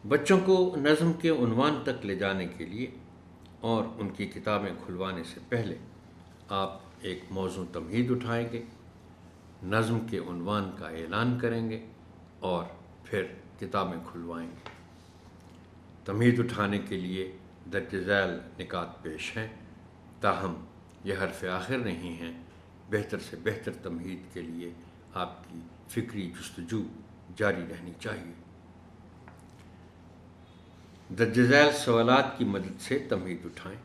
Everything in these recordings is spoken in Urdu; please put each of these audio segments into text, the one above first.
بچوں کو نظم کے عنوان تک لے جانے کے لیے اور ان کی کتابیں کھلوانے سے پہلے آپ ایک موزوں تمہید اٹھائیں گے، نظم کے عنوان کا اعلان کریں گے اور پھر کتابیں کھلوائیں گے۔ تمہید اٹھانے کے لیے درج ذیل نکات پیش ہیں، تاہم یہ حرف آخر نہیں ہیں۔ بہتر سے بہتر تمہید کے لیے آپ کی فکری جستجو جاری رہنی چاہیے۔ درج ذیل سوالات کی مدد سے تمہید اٹھائیں۔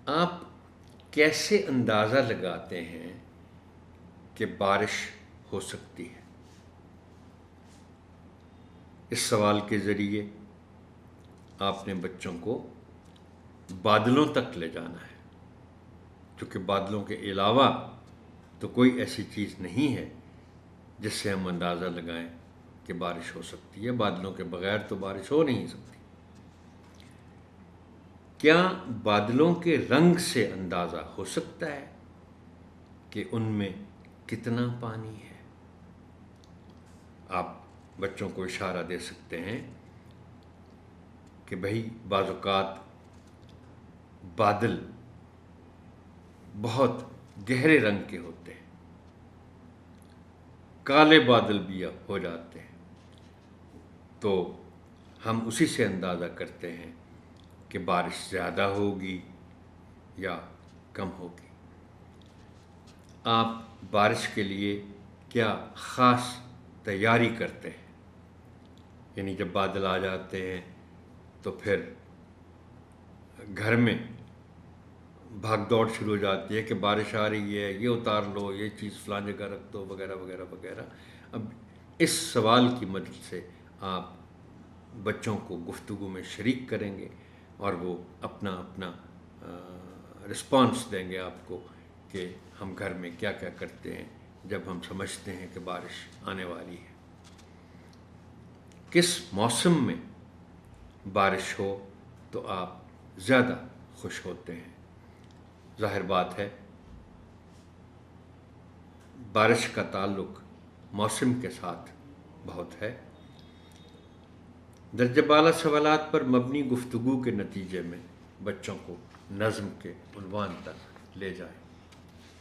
آپ کیسے اندازہ لگاتے ہیں کہ بارش ہو سکتی ہے؟ اس سوال کے ذریعے آپ نے بچوں کو بادلوں تک لے جانا ہے، کیونکہ بادلوں کے علاوہ تو کوئی ایسی چیز نہیں ہے جس سے ہم اندازہ لگائیں کہ بارش ہو سکتی ہے۔ بادلوں کے بغیر تو بارش ہو نہیں سکتی۔ کیا بادلوں کے رنگ سے اندازہ ہو سکتا ہے کہ ان میں کتنا پانی ہے؟ آپ بچوں کو اشارہ دے سکتے ہیں کہ بھئی بعض اوقات بادل بہت گہرے رنگ کے ہوتے ہیں، کالے بادل بھی ہو جاتے ہیں، تو ہم اسی سے اندازہ کرتے ہیں کہ بارش زیادہ ہوگی یا کم ہوگی۔ آپ بارش کے لیے کیا خاص تیاری کرتے ہیں؟ یعنی جب بادل آ جاتے ہیں تو پھر گھر میں بھاگ دوڑ شروع ہو جاتی ہے کہ بارش آ رہی ہے، یہ اتار لو، یہ چیز فلاں جگہ رکھ دو، وغیرہ وغیرہ وغیرہ۔ اب اس سوال کی مدد سے آپ بچوں کو گفتگو میں شریک کریں گے اور وہ اپنا رسپانس دیں گے آپ کو کہ ہم گھر میں کیا کیا کرتے ہیں جب ہم سمجھتے ہیں کہ بارش آنے والی ہے۔ کس موسم میں بارش ہو تو آپ زیادہ خوش ہوتے ہیں؟ ظاہر بات ہے بارش کا تعلق موسم کے ساتھ بہت ہے۔ درجہ بالا سوالات پر مبنی گفتگو کے نتیجے میں بچوں کو نظم کے عنوان تک لے جائیں۔